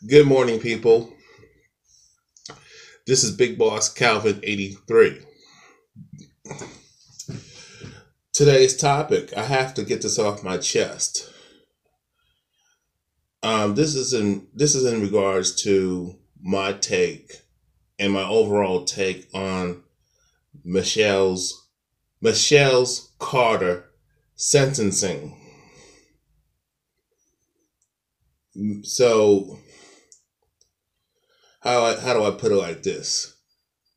Good morning, people. This is Big Boss Calvin 83. Today's topic, I have to get this off my chest. This is in regards to my take and my overall take on Michelle's Carter sentencing. So how do I put it like this?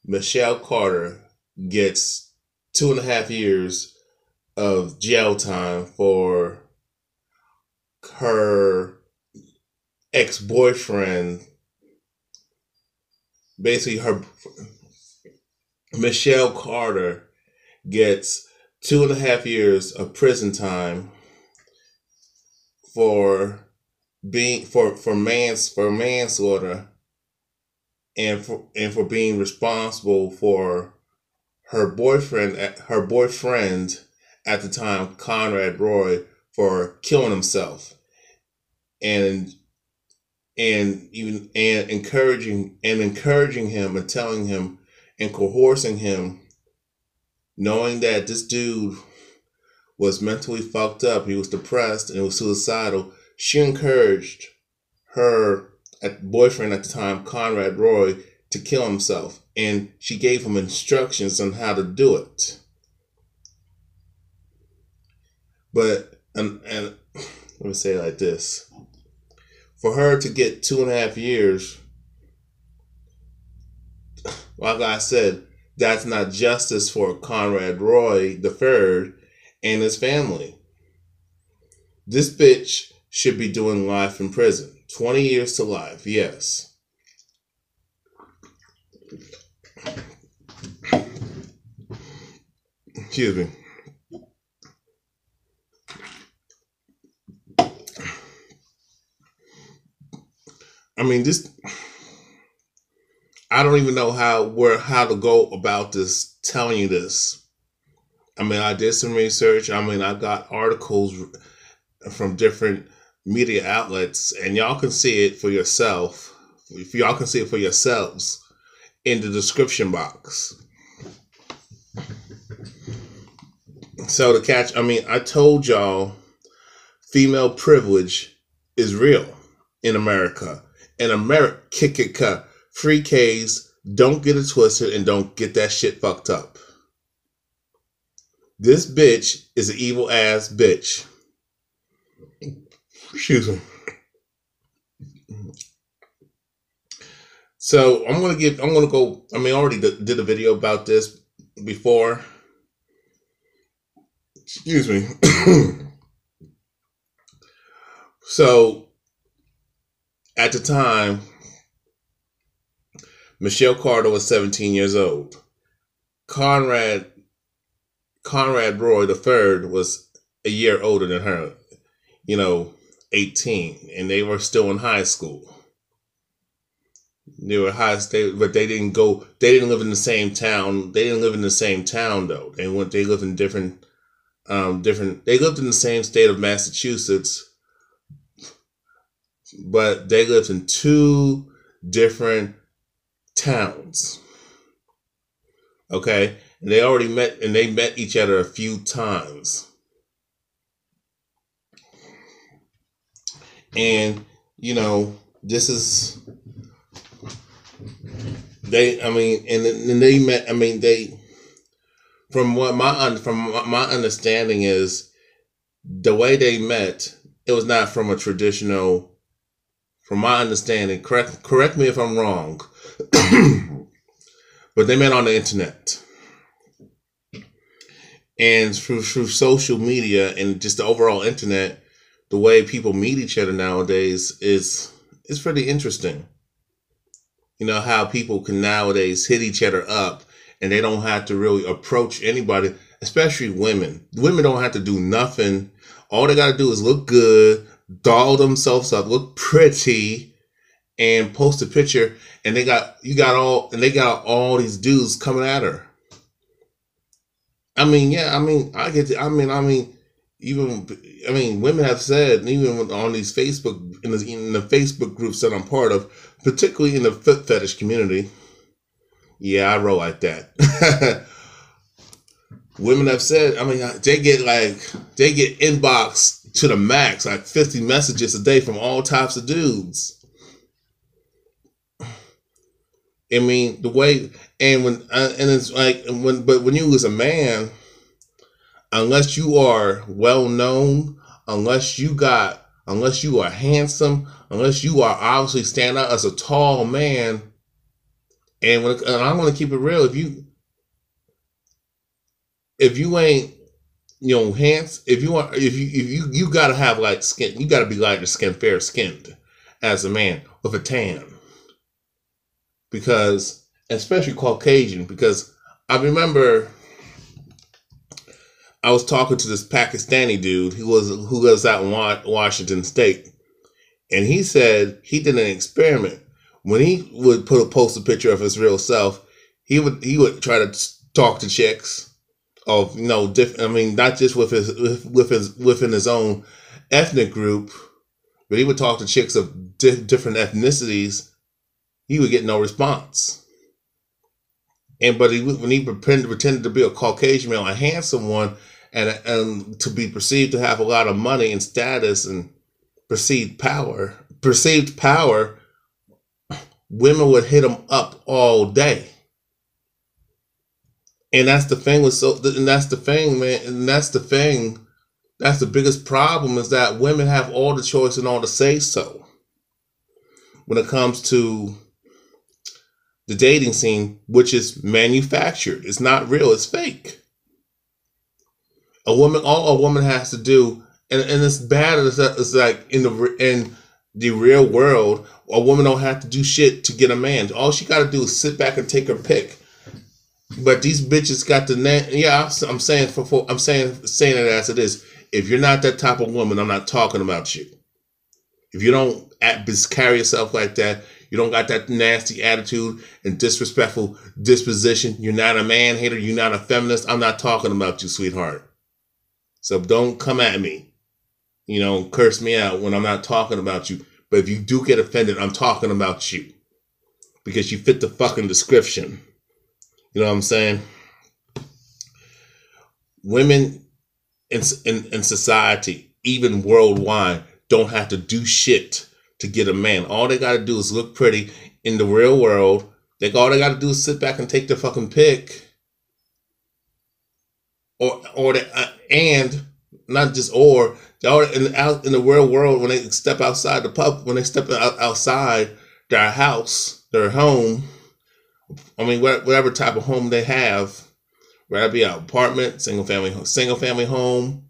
Michelle Carter gets 2.5 years of jail time for her ex-boyfriend. Basically, her Michelle Carter gets 2.5 years of prison time for being for manslaughter and for being responsible for her boyfriend at the time, Conrad Roy, for killing himself and encouraging him and telling him and coercing him, knowing that this dude was mentally fucked up, he was depressed and was suicidal. She encouraged her boyfriend at the time, Conrad Roy, to kill himself, and she gave him instructions on how to do it. But and let me say it like this: for her to get 2.5 years, like I said, that's not justice for Conrad Roy III and his family. This bitch should be doing life in prison. 20 years to life, yes. Excuse me. I mean, I don't even know how to go about this, telling you this. I mean, I did some research. I mean, I got articles from different media outlets, and y'all can see it for yourself. If y'all can see it for yourselves in the description box. So I told y'all female privilege is real in America. In America, free K's, don't get it twisted and don't get that shit fucked up. This bitch is an evil ass bitch. Excuse me. So I already did a video about this before. Excuse me. So at the time, Michelle Carter was 17 years old. Conrad Roy III was a year older than her, 18, and they were still in high school. They were but they didn't live in the same town. They didn't live in the same town though. They lived in they lived in the same state of Massachusetts, but they lived in two different towns. Okay? And they met each other a few times. And this is they met. From my understanding is the way they met, it was not from a traditional. From my understanding, correct me if I'm wrong, but they met on the internet. And through social media and just the overall internet, the way people meet each other nowadays is pretty interesting. How people can nowadays hit each other up and they don't have to really approach anybody, especially women. Women don't have to do nothing. All they got to do is look good, doll themselves up, look pretty, and post a picture, and they got all these dudes coming at her. I mean, women have said, even on these Facebook in the Facebook groups that I'm part of, particularly in the foot fetish community. Yeah, I roll like that. Women have said, I mean, they get inbox to the max, like 50 messages a day from all types of dudes. I mean, the way, and it's like, but when you as a man, unless you are well known, unless you are handsome, unless you are obviously stand out as a tall man, and I'm going to keep it real, if you ain't, hands, if you got to have light skin, you got to be lighter skin, fair skinned as a man with a tan, because especially Caucasian, because I remember I was talking to this Pakistani dude who lives out in Washington State, and he said he did an experiment. When he would post a picture of his real self, he would try to talk to chicks of different. I mean, not just within his own ethnic group, but he would talk to chicks of different ethnicities. He would get no response. But when he pretended to be a Caucasian male, a handsome one, and to be perceived to have a lot of money and status and perceived power, women would hit him up all day. And that's the thing man. That's the biggest problem, is that women have all the choice and all the say so when it comes to the dating scene, which is manufactured. It's not real. It's fake. All a woman has to do, and it's bad. It's like in the real world, a woman don't have to do shit to get a man. All she got to do is sit back and take her pick. But these bitches got the name. Yeah, I'm saying saying it as it is. If you're not that type of woman, I'm not talking about you. If you don't carry yourself like that, you don't got that nasty attitude and disrespectful disposition, you're not a man hater, you're not a feminist, I'm not talking about you, sweetheart. So don't come at me, curse me out when I'm not talking about you. But if you do get offended, I'm talking about you, because you fit the fucking description. You know what I'm saying? Women in society, even worldwide, don't have to do shit to get a man. All they got to do is look pretty in the real world. All they got to do is sit back and take their fucking pick. And not just out in the real world, when they step outside the pub, when they step outside their house, their home, I mean, whatever type of home they have, whether it be an apartment, single family home,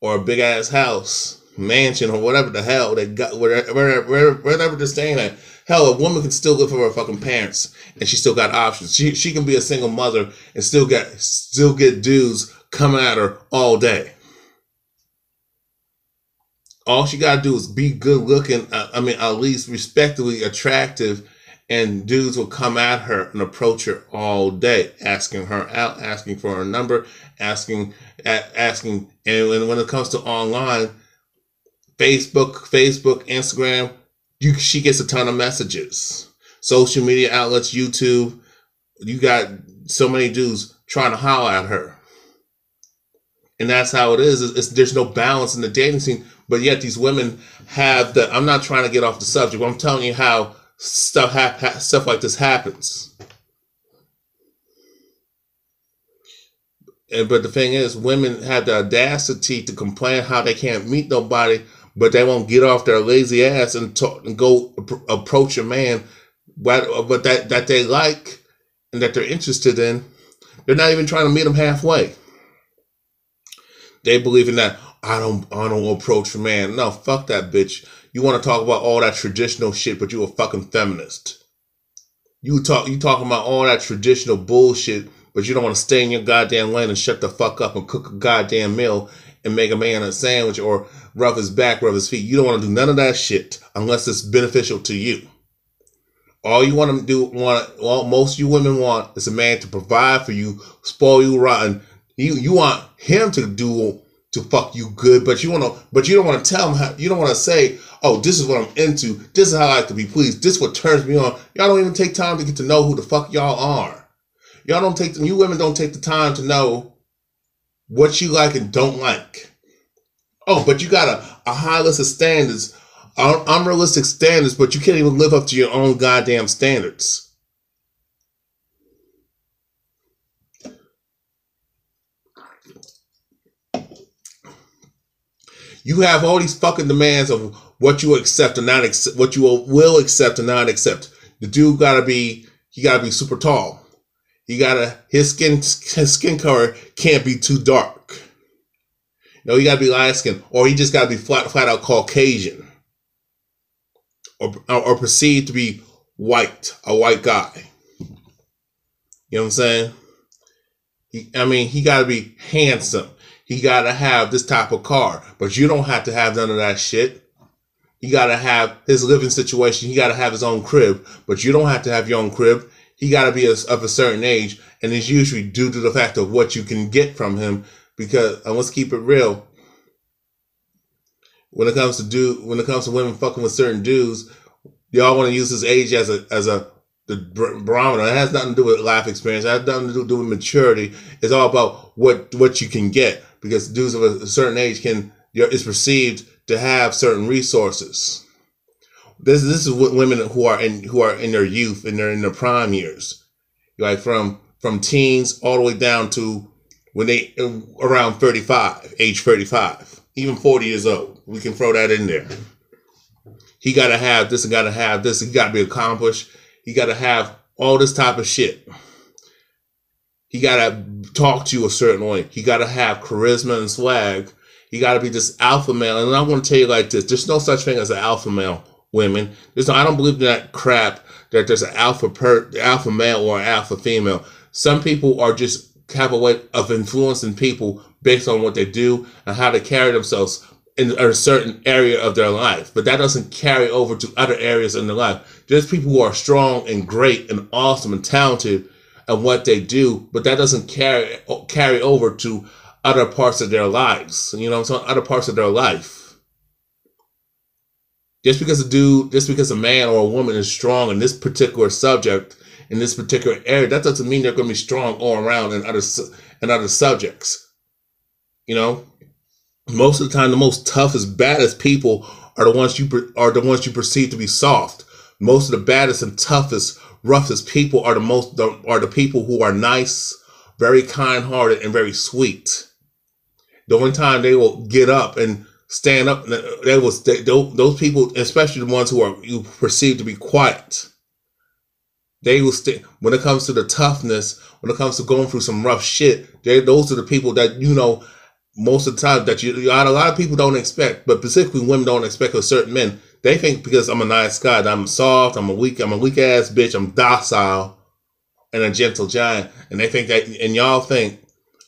or a big ass house, mansion, or whatever the hell they got, wherever they're staying at. Hell, a woman can still live with her fucking parents, and she still got options. She can be a single mother and still get dudes coming at her all day. All she gotta do is be good looking. At least respectably attractive, and dudes will come at her and approach her all day, asking her out, asking for her number, asking. And when it comes to online, Facebook, Instagram, she gets a ton of messages. Social media outlets, YouTube, you got so many dudes trying to holler at her. And that's how it is. There's no balance in the dating scene, but yet these women have the. I'm not trying to get off the subject, but I'm telling you how stuff like this happens. But the thing is, women have the audacity to complain how they can't meet nobody, but they won't get off their lazy ass and go approach a man, but that they like and that they're interested in. They're not even trying to meet them halfway. They believe in that. I don't approach a man. No, fuck that bitch. You want to talk about all that traditional shit, but you a fucking feminist. You talking about all that traditional bullshit, but you don't want to stay in your goddamn lane and shut the fuck up and cook a goddamn meal and make a man a sandwich or rub his back, rub his feet. You don't want to do none of that shit unless it's beneficial to you. All you want to do, most of you women want is a man to provide for you, spoil you rotten. You want him to do to fuck you good, but you don't want to tell them how. You don't want to say, oh, this is what I'm into. This is how I like to be pleased. This is what turns me on. Y'all don't even take time to get to know who the fuck y'all are. You women don't take the time to know what you like and don't like. Oh, but you got a high list of standards, unrealistic standards, but you can't even live up to your own goddamn standards. You have all these fucking demands of what you accept and not accept, what you will accept and not accept. The dude gotta be super tall. His skin color can't be too dark. No, he gotta be light skinned, or he just gotta be flat out Caucasian, or perceived to be a white guy. You know what I'm saying? He gotta be handsome. He gotta have this type of car, but you don't have to have none of that shit. He gotta have his living situation. He gotta have his own crib, but you don't have to have your own crib. He gotta be of a certain age, and it's usually due to the fact of what you can get from him. Because, and let's keep it real, when it comes to women fucking with certain dudes, y'all want to use his age as the barometer. It has nothing to do with life experience. It has nothing to do with maturity. It's all about what you can get. Because dudes of a certain age is perceived to have certain resources. This is what women who are in their youth and they're in their prime years, like from teens all the way down to when they around 35, age 35, even 40 years old. We can throw that in there. He gotta have this and gotta have this. He gotta be accomplished. He gotta have all this type of shit. He gotta talk to you a certain way. He gotta have charisma and swag. He gotta be this alpha male. And I'm gonna tell you like this: there's no such thing as an alpha male. Women, I don't believe in that crap that there's an alpha male or an alpha female. Some people have a way of influencing people based on what they do and how they carry themselves in a certain area of their life. But that doesn't carry over to other areas in their life. There's people who are strong and great and awesome and talented at what they do, but that doesn't carry over to other parts of their lives. You know what I'm saying? Other parts of their life. Just because a man or a woman is strong in this particular subject, in this particular area, that doesn't mean they're going to be strong all around in other subjects. You know, most of the time, the most toughest, baddest people are the ones you perceive to be soft. Most of the baddest and toughest, roughest people are the people who are nice, very kind-hearted, and very sweet. The only time they will get up and stand up, those people, especially the ones who you perceive to be quiet, they will stay. When it comes to the toughness, when it comes to going through some rough shit, those are the people that, you know, most of the time that a lot of people don't expect, but specifically women don't expect of certain men. They think because I'm a nice guy, that I'm soft, I'm a weak ass bitch, I'm docile and a gentle giant, and they think that, and y'all think,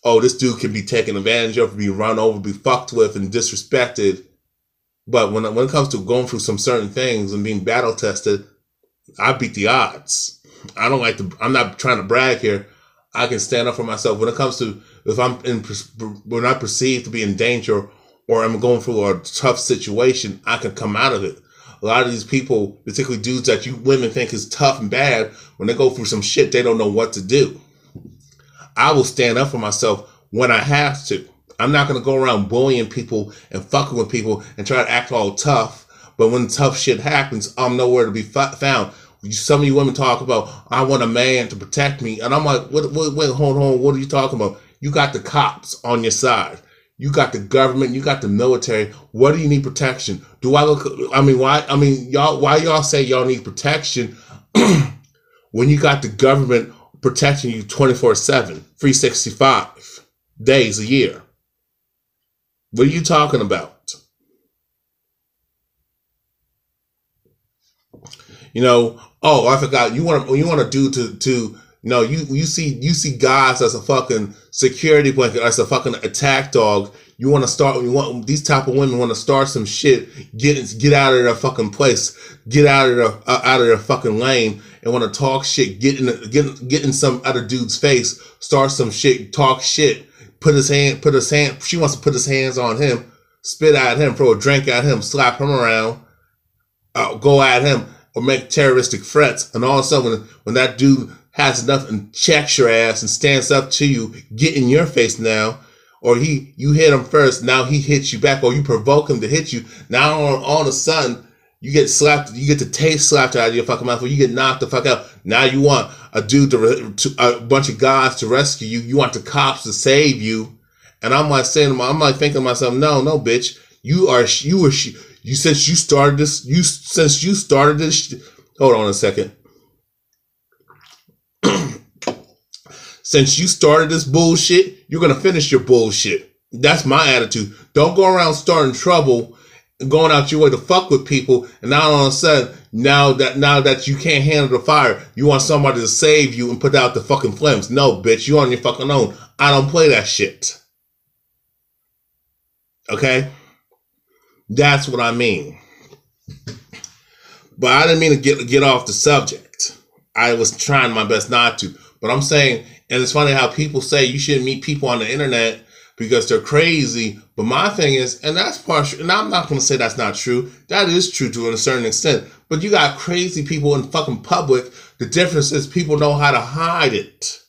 oh, this dude can be taken advantage of, be run over, be fucked with, and disrespected. But when it comes to going through some certain things and being battle tested, I beat the odds. I'm not trying to brag here. I can stand up for myself. When it comes to, when I perceive to be in danger or I'm going through a tough situation, I can come out of it. A lot of these people, particularly dudes that you women think is tough and bad, when they go through some shit, they don't know what to do. I will stand up for myself when I have to. I'm not going to go around bullying people and fucking with people and try to act all tough. But when tough shit happens, I'm nowhere to be found. Some of you women talk about, I want a man to protect me. And I'm like, wait, hold on. What are you talking about? You got the cops on your side. You got the government. You got the military. What do you need protection? Why y'all say y'all need protection when you got the government protecting you 24/7, 365 days a year? What are you talking about? You know, oh, I forgot. You want to do to you know, you see guys as a fucking security blanket, as a fucking attack dog. These type of women want to start some shit, get out of their fucking place, get out of their fucking lane, and want to talk shit, get in some other dude's face, start some shit, talk shit, she wants to put his hands on him, spit at him, throw a drink at him, slap him around, go at him, or make terroristic threats. And all of a sudden, when that dude has enough and checks your ass and stands up to you, get in your face now, or you hit him first, now he hits you back, or you provoke him to hit you, now all of a sudden, you get slapped, you get the taste slapped out of your fucking mouth, or you get knocked the fuck out. Now you want a dude a bunch of guys to rescue you. You want the cops to save you. And I'm like thinking to myself, no, bitch, since you started this, hold on a second. Since you started this bullshit, you're going to finish your bullshit. That's my attitude. Don't go around starting trouble, going out your way to fuck with people, and now all of a sudden, now that you can't handle the fire, you want somebody to save you and put out the fucking flames. No, bitch, you on your fucking own. I don't play that shit. Okay? That's what I mean. But I didn't mean to get off the subject. I was trying my best not to. But I'm saying, and it's funny how people say you shouldn't meet people on the internet because they're crazy. But my thing is, and that's partial, and I'm not going to say that's not true. That is true to a certain extent. But you got crazy people in fucking public. The difference is people know how to hide it.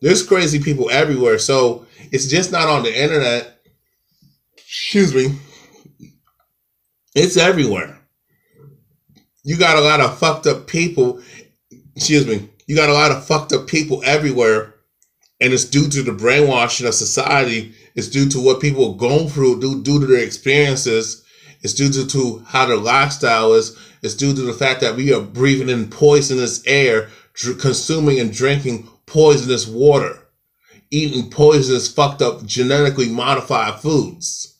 There's crazy people everywhere. So it's just not on the internet. Excuse me. It's everywhere. You got a lot of fucked up people. Excuse me. You got a lot of fucked up people everywhere. And it's due to the brainwashing of society. It's due to what people are going through, due to their experiences. It's due to how their lifestyle is. It's due to the fact that we are breathing in poisonous air, consuming and drinking poisonous water, eating poisonous, fucked up, genetically modified foods.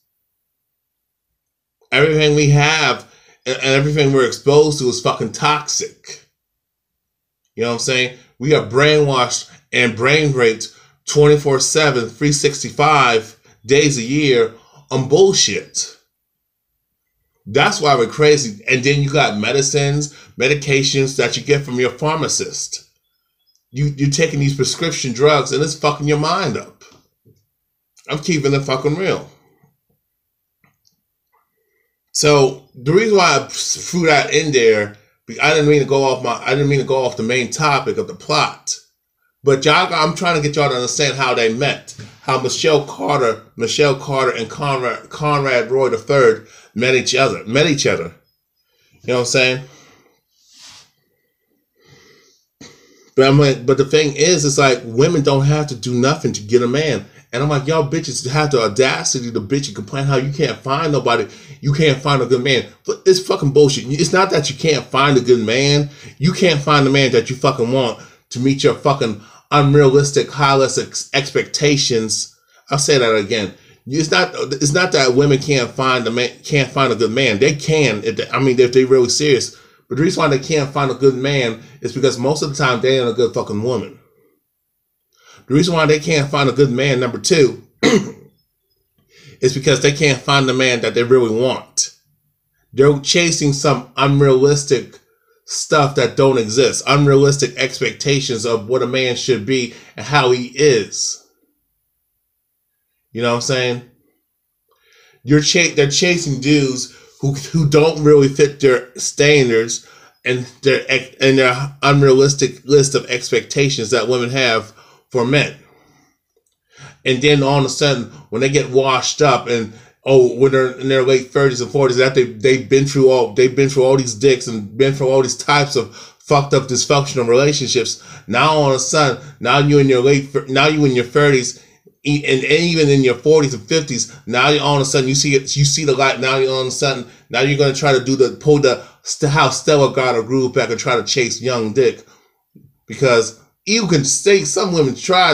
Everything we have and everything we're exposed to is fucking toxic. You know what I'm saying? We are brainwashed and brain raped 24/7, 365 days a year on bullshit. That's why we're crazy. And then you got medications that you get from your pharmacist. You're taking these prescription drugs and it's fucking your mind up. I'm keeping it fucking real. So the reason why I threw that in there, I didn't mean to go off the main topic of the plot. But I'm trying to get y'all to understand how they met. How Michelle Carter and Conrad Roy III met each other. You know what I'm saying? But the thing is, it's like women don't have to do nothing to get a man. And I'm like, y'all bitches have the audacity to bitch and complain how you can't find nobody. You can't find a good man. But it's fucking bullshit. It's not that you can't find a good man. You can't find the man that you fucking want to meet your fucking unrealistic, high-less expectations. I'll say that again. It's not that women can't find a good man. They can. If they're really serious. But the reason why they can't find a good man is because most of the time they ain't a good fucking woman. The reason why they can't find a good man, number two, is because they can't find the man that they really want. They're chasing some unrealistic stuff that don't exist. Unrealistic expectations of what a man should be and how he is. You know what I'm saying? They're chasing dudes who don't really fit their standards and their unrealistic list of expectations that women have for men. And then all of a sudden, when they get washed up and when they're in their late 30s and 40s, after they've been through all these dicks and been through all these types of fucked up dysfunctional relationships, now all of a sudden, now you in your 30s and even in your 40s and 50s, now all of a sudden you see the light. Now all of a sudden, now you're gonna try to how Stella got her groove back and try to chase young dick, because you can stay. Some women would try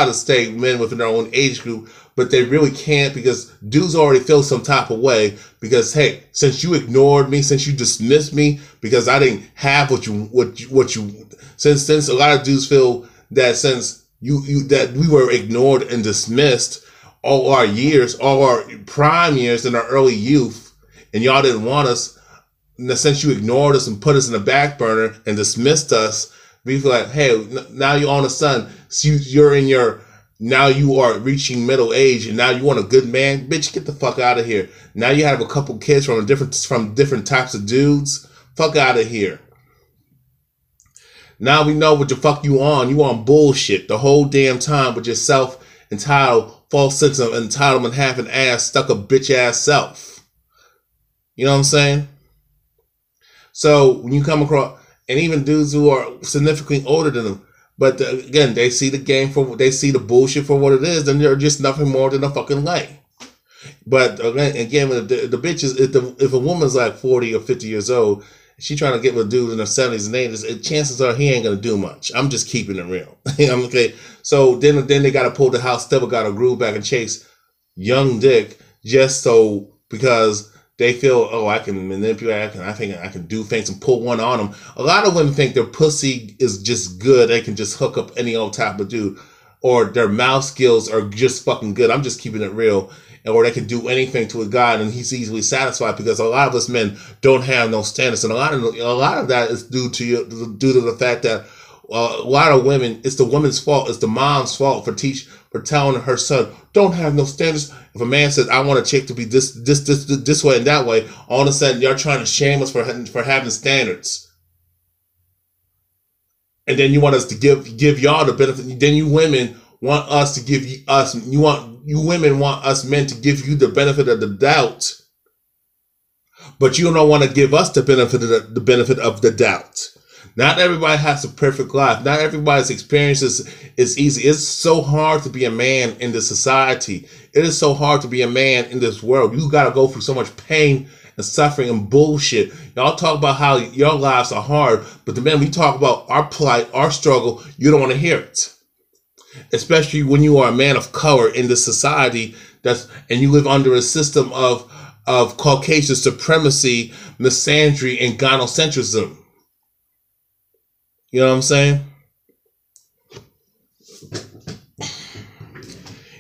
to stay men within their own age group, but they really can't because dudes already feel some type of way because, hey, since you ignored me, since you dismissed me because I didn't have what you since a lot of dudes feel that since that we were ignored and dismissed all our prime years in our early youth, and y'all didn't want us, and since you ignored us and put us in the back burner and dismissed us, we feel like, hey, now you're on the sun. So you're in your Now you are reaching middle age, and now you want a good man. Bitch, get the fuck out of here. Now you have a couple kids from different types of dudes. Fuck out of here. Now we know what the fuck you on. You on bullshit the whole damn time with your self-entitled, false sense of entitlement, having ass stuck a bitch ass self. You know what I'm saying? So when you come across, and even dudes who are significantly older than them, but again, they see the game they see the bullshit for what it is, then they're just nothing more than a fucking lay. But again, the bitches, if a woman's like 40 or 50 years old, she trying to get with a dude in her 70s and 80s, chances are he ain't gonna do much. I'm just keeping it real. Okay. So then they gotta pull the house, still gotta groove back and chase young dick just so because they feel, oh, I can manipulate, I think I can do things and pull one on them. A lot of women think their pussy is just good. They can just hook up any old type of dude, or their mouth skills are just fucking good. I'm just keeping it real. Or they can do anything to a guy and he's easily satisfied, because a lot of us men don't have no standards, and a lot of that is due to the fact that a lot of women, it's the woman's fault, it's the mom's fault for telling her son, don't have no standards. If a man says, I want a chick to be this way and that way, all of a sudden you're trying to shame us for having standards. And then you want us to give y'all the benefit. Then you women want us to give you women want us men to give you the benefit of the doubt, but you don't want to give us the benefit of the doubt. Not everybody has a perfect life. Not everybody's experience is easy. It's so hard to be a man in this society. It is so hard to be a man in this world. You got to go through so much pain and suffering and bullshit. Y'all talk about how your lives are hard, but the minute we talk about our plight, our struggle, you don't want to hear it. Especially when you are a man of color in this society and you live under a system of Caucasian supremacy, misandry, and gynocentrism. You know what I'm saying?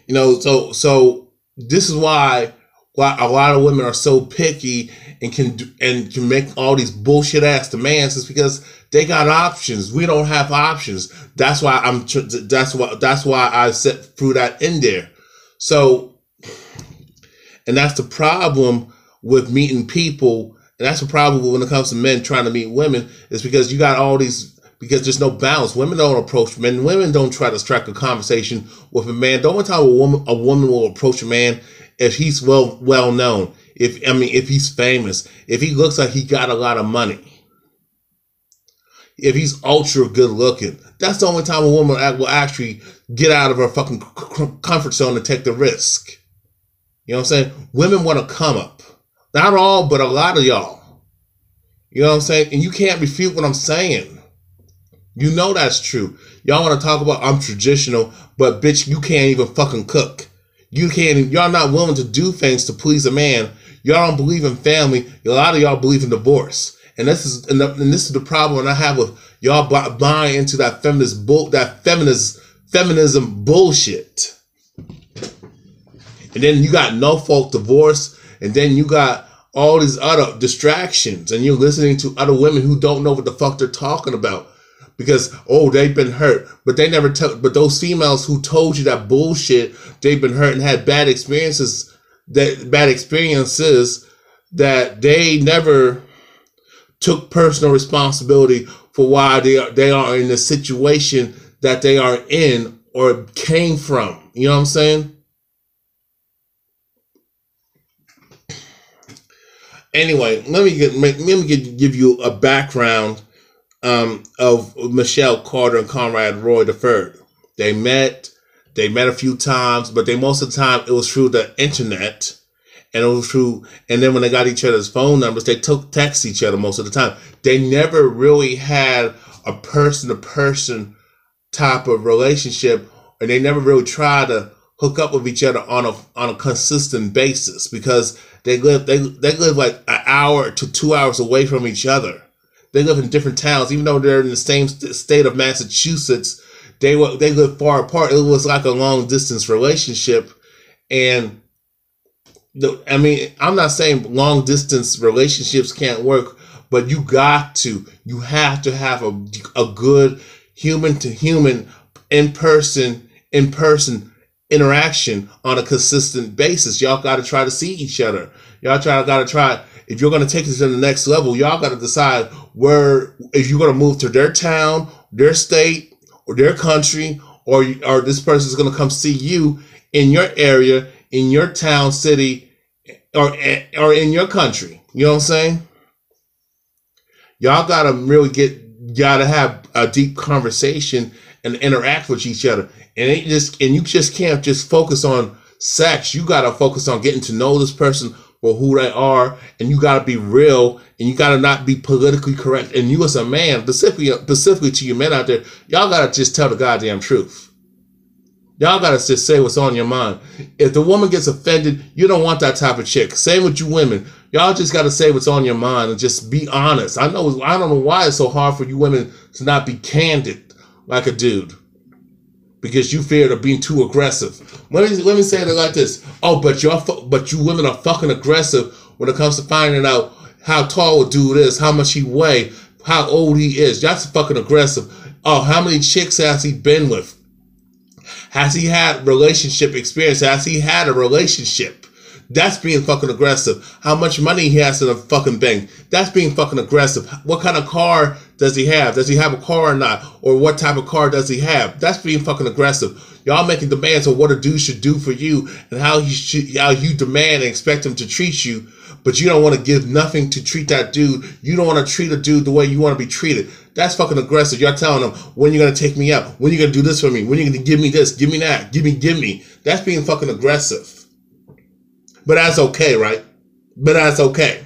You know, so this is why a lot of women are so picky and can make all these bullshit ass demands, is because they got options. We don't have options. That's why I set through that in there. So, and that's the problem with meeting people, and that's the problem when it comes to men trying to meet women, is because you got all these, because there's no balance. Women don't approach men. Women don't try to strike a conversation with a man. The only time a woman will approach a man if he's well known, if he's famous, if he looks like he got a lot of money, if he's ultra good looking. That's the only time a woman will actually get out of her fucking comfort zone and take the risk. You know what I'm saying? Women want to come up. Not all, but a lot of y'all. You know what I'm saying? And you can't refute what I'm saying. You know that's true. Y'all want to talk about I'm traditional, but bitch, you can't even fucking cook. Y'all not willing to do things to please a man. Y'all don't believe in family. A lot of y'all believe in divorce. And this is the problem I have with y'all buying into that feminism bullshit. And then you got no fault divorce, and then you got all these other distractions, and you're listening to other women who don't know what the fuck they're talking about because they've been hurt, but they never but those females who told you that bullshit, they've been hurt and had bad experiences that they never took personal responsibility for why they are in the situation that they are in or came from. You know what I'm saying? Anyway, let me give you a background of Michelle Carter and Conrad Roy III. They met a few times, but most of the time it was through the internet. And it was true. And then when they got each other's phone numbers, they text each other most of the time. They never really had a person-to-person type of relationship, and they never really tried to hook up with each other on a consistent basis, because they live like an hour to 2 hours away from each other. They live in different towns, even though they're in the same state of Massachusetts. They live far apart. It was like a long distance relationship, and I'm not saying long distance relationships can't work, but you have to have a good human to human in person in-person interaction on a consistent basis. Y'all got to try to see each other. Y'all got to try. If you're going to take this to the next level, y'all got to decide where, if you're going to move to their town, their state, or their country, or this person is going to come see you in your area, in your town, city, or in your country. You know what I'm saying? Y'all got to really gotta have a deep conversation and interact with each other. And you just can't just focus on sex. You got to focus on getting to know this person for who they are, and you got to be real, and you got to not be politically correct. And you as a man, specifically to you men out there, y'all got to just tell the goddamn truth. Y'all got to just say what's on your mind. If the woman gets offended, you don't want that type of chick. Same with you women. Y'all just got to say what's on your mind and just be honest. I don't know why it's so hard for you women to not be candid like a dude, because you fear of being too aggressive. Let me say it like this. Oh, but you women are fucking aggressive when it comes to finding out how tall a dude is, how much he weigh, how old he is. That's fucking aggressive. Oh, how many chicks has he been with? Has he had relationship experience? Has he had a relationship? That's being fucking aggressive. How much money he has in a fucking bank? That's being fucking aggressive. What kind of car does he have? Does he have a car or not? Or what type of car does he have? That's being fucking aggressive. Y'all making demands on what a dude should do for you and how you demand and expect him to treat you, but you don't want to give nothing to treat that dude. You don't want to treat a dude the way you want to be treated. That's fucking aggressive. You're telling him, when you going to take me out? When you going to do this for me? When you going to give me this? Give me that? Give me. That's being fucking aggressive. But that's okay, right? But that's okay.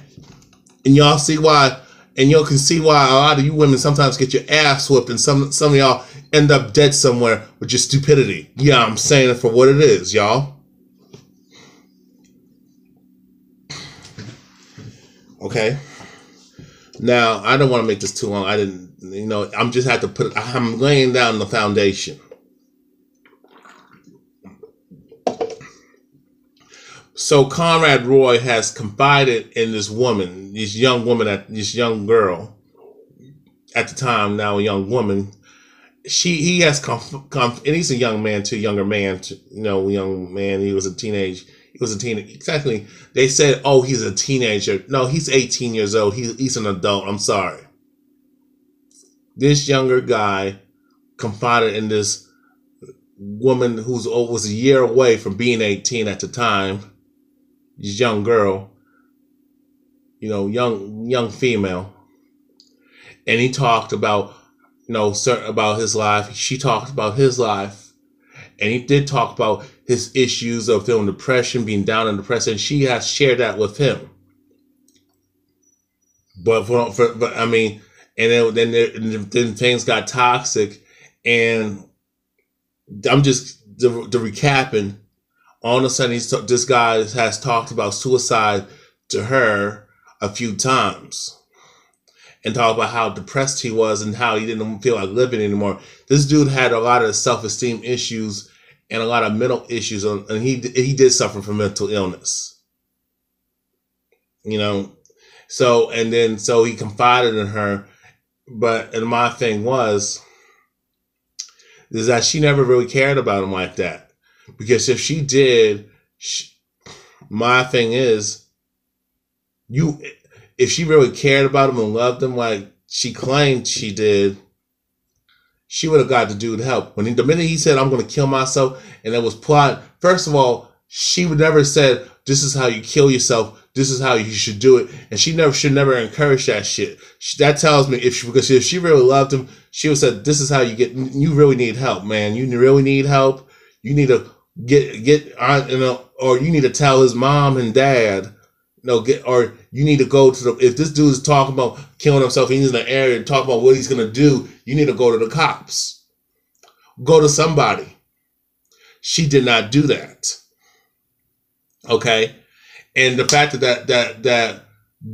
And y'all see why, and y'all can see why a lot of you women sometimes get your ass whooped, and some of y'all end up dead somewhere with your stupidity. Yeah, I'm saying it for what it is, y'all. Okay. Now, I don't want to make this too long. I'm laying down the foundation. So Conrad Roy has confided in this young girl at the time, now a young woman. He has and he's a young man too, young man. He was a teenager. Exactly. They said, oh, he's a teenager. No, he's 18 years old. He's an adult. I'm sorry. This younger guy confided in this woman who was a year away from being 18 at the time. This young girl, young female, and he talked about, about his life. She talked about his life, and he did talk about his issues of feeling depression, being down and depressed, and she has shared that with him. But and then things got toxic, and I'm just the recapping. All of a sudden, this guy has talked about suicide to her a few times and talked about how depressed he was and how he didn't feel like living anymore. This dude had a lot of self-esteem issues and a lot of mental issues, and he did suffer from mental illness. So he confided in her, and my thing is that she never really cared about him like that. Because if she did, my thing is, if she really cared about him and loved him like she claimed she did, she would have got the dude help. The minute he said, I'm going to kill myself, and it was plot, first of all, she would never said, this is how you kill yourself, this is how you should do it, and she should never encourage that shit. That tells me, because if she really loved him, she would have said, this is how you really need help, man. You really need help. You need to get on, or you need to tell his mom and dad, or you need to go to if this dude is talking about killing himself, he's in the area and talking about what he's going to do, you need to go to the cops. Go to somebody. She did not do that. Okay? And the fact that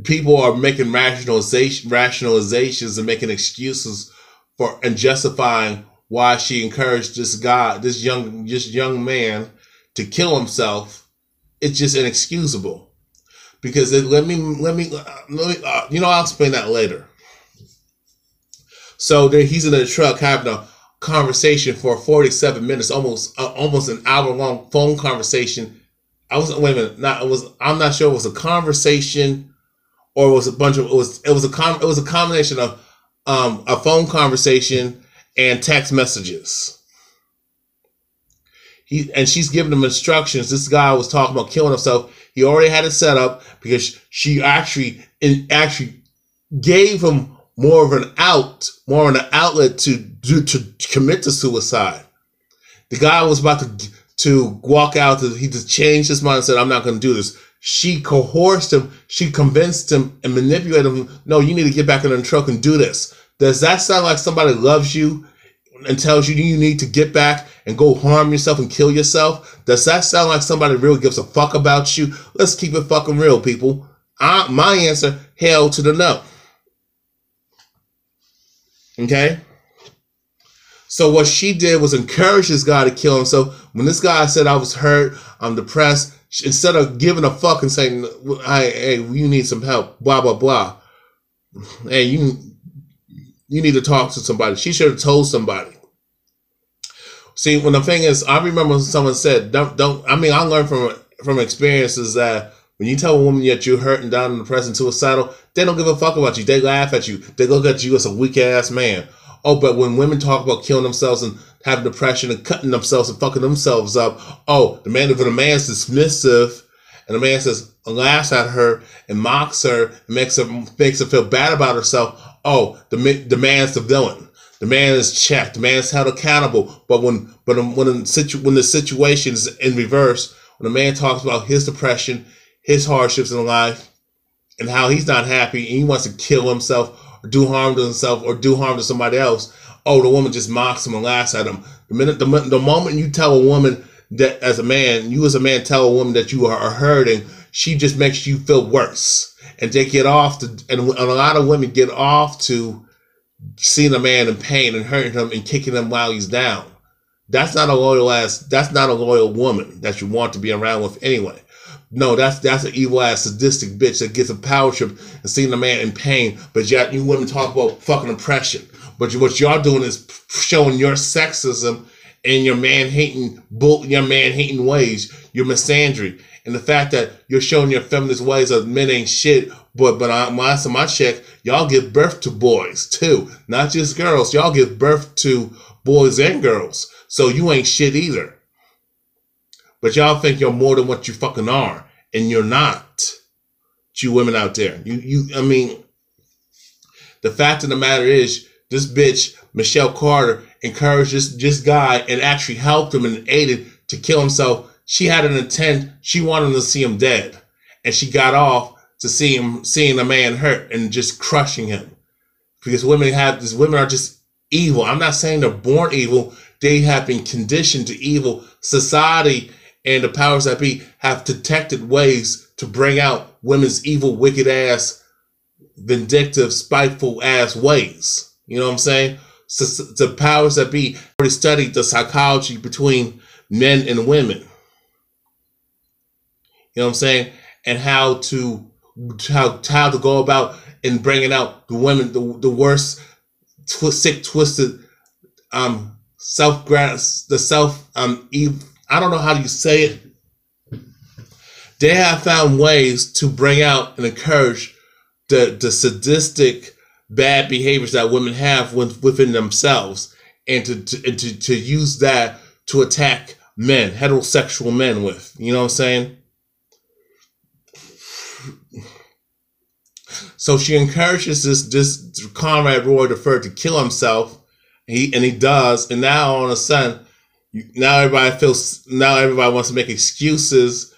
people are making rationalizations and making excuses for and justifying why she encouraged this young man to kill himself, it's just inexcusable. Because I'll explain that later. So then he's in the truck having conversation for 47 minutes, almost an hour long phone conversation. Wait a minute, I'm not sure it was a conversation or it was a bunch of it was a combination of a phone conversation and text messages. She's giving him instructions. This guy was talking about killing himself. He already had it set up because she actually gave him more of an outlet to commit to suicide. The guy was about to walk out. He just changed his mind and said, "I'm not going to do this." She coerced him. She convinced him and manipulated him. "No, you need to get back in the truck and do this." Does that sound like somebody loves you and tells you you need to get back and go harm yourself and kill yourself? Does that sound like somebody really gives a fuck about you? Let's keep it fucking real, people. My answer, hell to the no. Okay? So what she did was encourage this guy to kill himself. When this guy said, "I was hurt, I'm depressed," instead of giving a fuck and saying, hey, you need some help, blah, blah, blah. Hey, you need to talk to somebody. She should have told somebody. See, when the thing is, I remember someone said, I learned from experiences that when you tell a woman that you're hurt and down and depressed and suicidal, they don't give a fuck about you. They laugh at you. They look at you as a weak ass man. Oh, but when women talk about killing themselves and having depression and cutting themselves and fucking themselves up, oh, the man's dismissive, and the man laughs at her and mocks her and makes her feel bad about herself. Oh, the man's the villain. The man is checked. The man is held accountable. But when the situation is in reverse, when the man talks about his depression, his hardships in life, and how he's not happy and he wants to kill himself or do harm to himself or do harm to somebody else, oh, the woman just mocks him and laughs at him. The moment you tell a woman that, as a man, tell a woman that you are hurting, she just makes you feel worse. And they get off and a lot of women get off to seeing a man in pain and hurting him and kicking him while he's down. That's not a loyal woman that you want to be around with anyway. No, that's an evil ass sadistic bitch that gets a power trip and seeing a man in pain. But yet you women talk about fucking oppression. But what y'all doing is showing your sexism and your man hating ways, your misandry, and the fact that you're showing your feminist ways of men ain't shit. But last time I checked, y'all give birth to boys too, not just girls. Y'all give birth to boys and girls, so you ain't shit either. But y'all think you're more than what you fucking are, and you're not. You women out there, the fact of the matter is, this bitch Michelle Carter encouraged this guy and actually helped him and aided to kill himself. She had an intent. She wanted to see him dead, and she got off to seeing a man hurt and just crushing him, because women are just evil. I'm not saying they're born evil. They have been conditioned to evil. Society and the powers that be have detected ways to bring out women's evil, wicked ass, vindictive, spiteful ass ways. You know what I'm saying? So the powers that be already studied the psychology between men and women. You know what I'm saying? And how to go about in bringing out the women, the worst, sick, twisted, I don't know how you say it. They have found ways to bring out and encourage the sadistic, bad behaviors that women have within themselves, and to use that to attack men, heterosexual men with. You know what I'm saying? So she encourages this Conrad Roy III to kill himself, and he does, and now all of a sudden, now everybody wants to make excuses,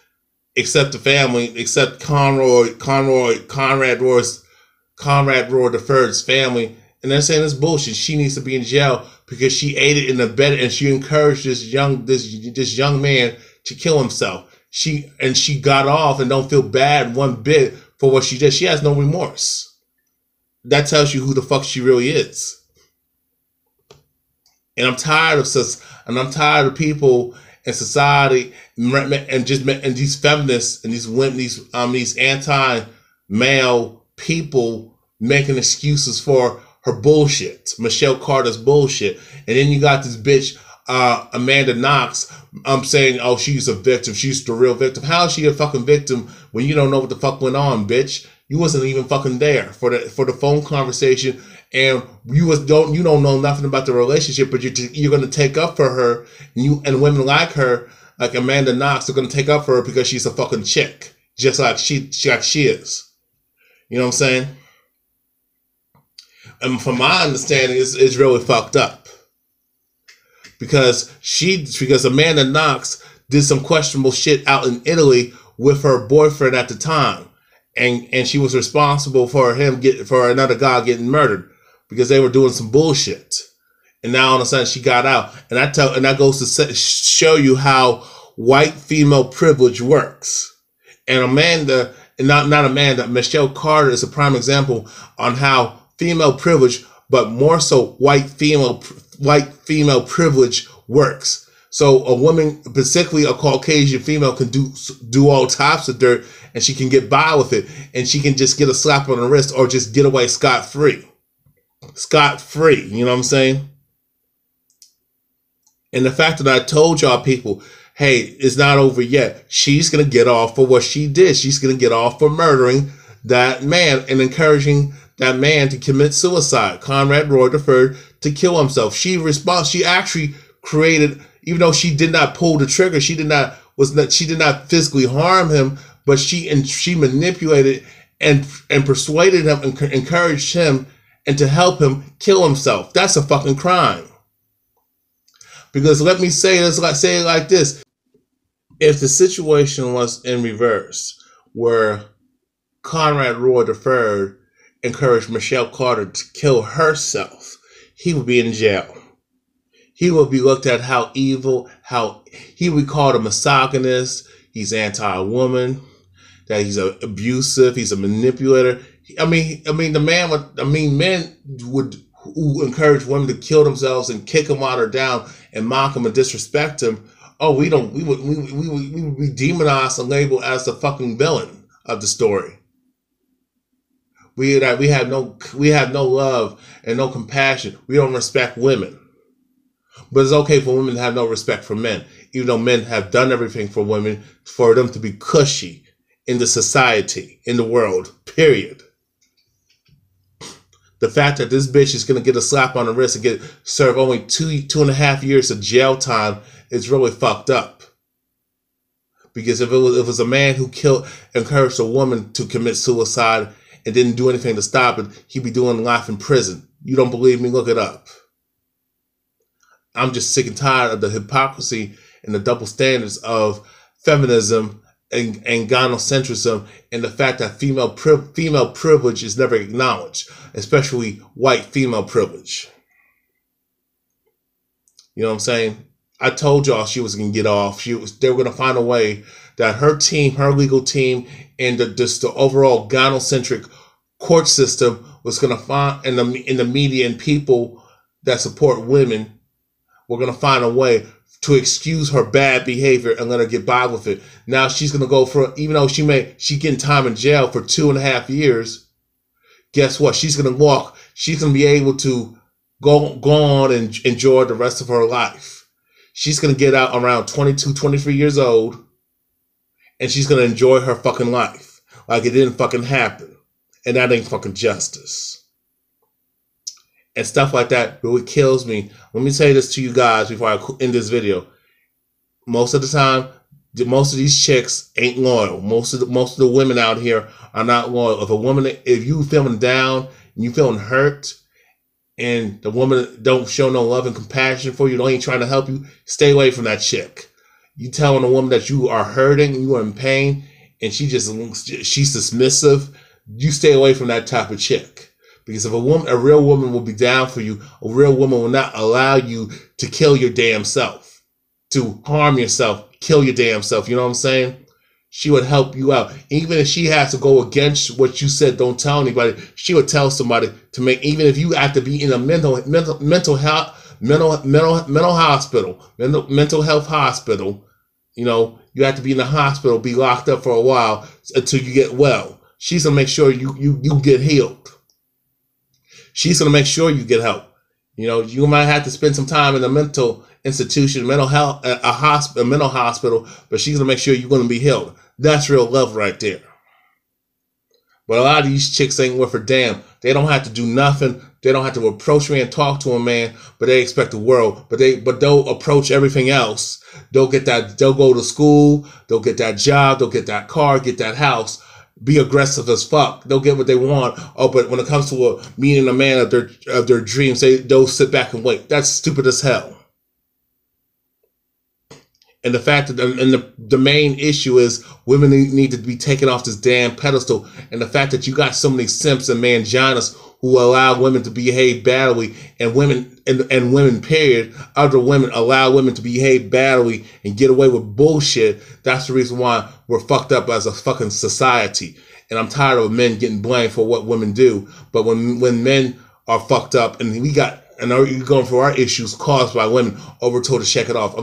except the family, except Conrad Roy III's family, and they're saying it's bullshit. She needs to be in jail because she aided and abetted, and she encouraged this young man to kill himself. She got off and don't feel bad one bit for what she did. She has no remorse. That tells you who the fuck she really is. And I'm tired of people in society and these feminists and these women, these anti-male people making excuses for her bullshit, Michelle Carter's bullshit. And then you got this bitch, Amanda Knox, saying, oh, she's a victim. She's the real victim. How is she a fucking victim when you don't know what the fuck went on, bitch? You wasn't even fucking there for the phone conversation, and you don't know nothing about the relationship, but you're going to take up for her, and women like her, like Amanda Knox, are going to take up for her because she's a fucking chick, just like she is. You know what I'm saying? And from my understanding, it's really fucked up. Because Amanda Knox did some questionable shit out in Italy with her boyfriend at the time. And she was responsible for another guy getting murdered because they were doing some bullshit. And now all of a sudden she got out. And that goes to show you how white female privilege works. And Michelle Carter is a prime example on how female privilege, but more so white female privilege works. So a woman, particularly a Caucasian female, can do all types of dirt, and she can get by with it, and she can just get a slap on the wrist or just get away scot-free. Scot-free, you know what I'm saying? And the fact that I told y'all people, hey, it's not over yet. She's going to get off for what she did. She's going to get off for murdering that man and encouraging that man to commit suicide. Conrad Roy III to kill himself. She actually created, even though she did not pull the trigger, she did not physically harm him, but she manipulated and persuaded him and encouraged him and to help him kill himself. That's a fucking crime. Because let me say it like this. If the situation was in reverse, where Conrad Roy III encouraged Michelle Carter to kill herself, he would be in jail. He would be looked at how evil, how he would be called a misogynist. He's anti-woman, that he's abusive, he's a manipulator. Men would encourage women to kill themselves and kick them out or down and mock them and disrespect him. Oh, we would be demonized and labeled as the fucking villain of the story. We have no love and no compassion. We don't respect women. But it's okay for women to have no respect for men, even though men have done everything for women for them to be cushy in the society, in the world, period. The fact that this bitch is going to get a slap on the wrist and serve only 2.5 years of jail time is really fucked up. Because if it was a man who encouraged a woman to commit suicide and didn't do anything to stop it, he'd be doing life in prison. You don't believe me? Look it up. I'm just sick and tired of the hypocrisy and the double standards of feminism and gynocentrism, and the fact that female privilege is never acknowledged, especially white female privilege. You know what I'm saying? I told y'all she was going to get off. They were going to find a way that her team, her legal team, and the overall gynocentric court system was going to find, in the media and people that support women, we're going to find a way to excuse her bad behavior and let her get by with it. Now she's going to go for, even though she's getting time in jail for 2.5 years, guess what? She's going to be able to go on and enjoy the rest of her life. She's going to get out around 22, 23 years old, and she's going to enjoy her fucking life like it didn't fucking happen. And that ain't fucking justice. And stuff like that really kills me. Let me say this to you guys before I end this video. Most of the time, most of these chicks ain't loyal. Most of the women out here are not loyal. If you feeling down and you feeling hurt, and the woman don't show no love and compassion for you, don't ain't trying to help you, stay away from that chick. You telling a woman that you are hurting, you are in pain, and she's dismissive, you stay away from that type of chick. Because if a real woman will be down for you, a real woman will not allow you to kill your damn self, to harm yourself, kill your damn self. You know what I'm saying? She would help you out. Even if she has to go against what you said, don't tell anybody, she would tell somebody to make, even if you have to be in a mental health hospital, you know, you have to be in the hospital, be locked up for a while until you get well. She's gonna make sure you get healed. She's going to make sure you get help. You know, you might have to spend some time in a mental institution, mental health, a mental hospital, but she's going to make sure you're going to be healed. That's real love right there. But a lot of these chicks ain't worth a damn. They don't have to do nothing. They don't have to approach me and talk to a man, but they expect the world. But they'll approach everything else. They'll go to school, they'll get that job, they'll get that car, get that house, be aggressive as fuck. They'll get what they want. Oh, but when it comes to meeting a man of their dreams, they'll sit back and wait. That's stupid as hell. And the fact that the main issue is women need to be taken off this damn pedestal. And the fact that you got so many simps and manginas who allow women to behave badly, and women period, other women allow women to behave badly and get away with bullshit. That's the reason why we're fucked up as a fucking society. And I'm tired of men getting blamed for what women do. But when men are fucked up and you're going for our issues caused by women, we're told to check it off.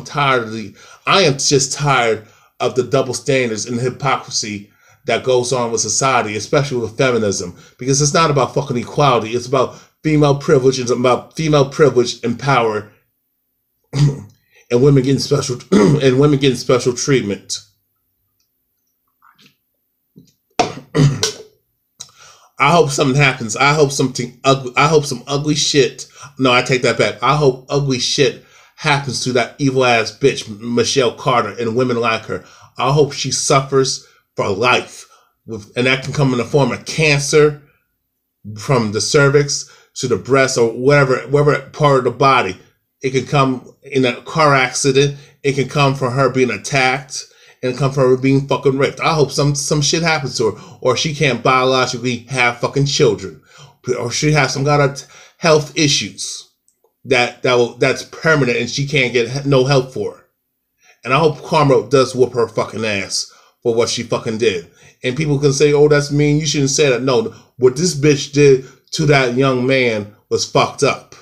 I am just tired of the double standards and the hypocrisy that goes on with society, especially with feminism, because it's not about fucking equality. It's about female privilege. It's about female privilege and power, and women getting special treatment. I hope something happens. I hope some ugly shit. No, I take that back. I hope ugly shit happens to that evil ass bitch, Michelle Carter, and women like her. I hope she suffers for life, and that can come in the form of cancer, from the cervix to the breast or whatever part of the body. It can come in a car accident. It can come from her being attacked, and it come from her being fucking raped. I hope some shit happens to her, or she can't biologically have fucking children, or she has some kind of health issues that's permanent and she can't get no help for it. And I hope karma does whoop her fucking ass for what she fucking did. And people can say, oh, that's mean, you shouldn't say that. No, what this bitch did to that young man was fucked up.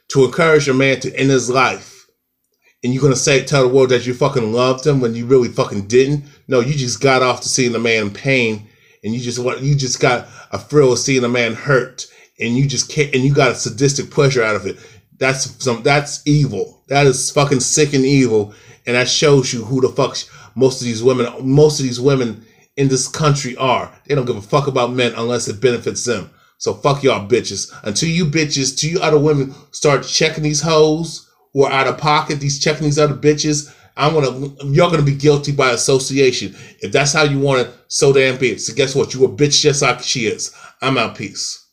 To encourage a man to end his life, and you're gonna tell the world that you fucking loved him when you really fucking didn't. No, you just got off to seeing a man in pain, and you just got a thrill of seeing a man hurt, and you just can't, and you got a sadistic pleasure out of it. That's evil. That is fucking sick and evil, and that shows you who the fuck most of these women in this country are. They don't give a fuck about men unless it benefits them. So fuck y'all bitches. Until you other women start checking these hoes who are out of pocket, checking these other bitches, you're gonna be guilty by association. If that's how you want it, so damn be it. So guess what? You a bitch just like she is. I'm out. Peace.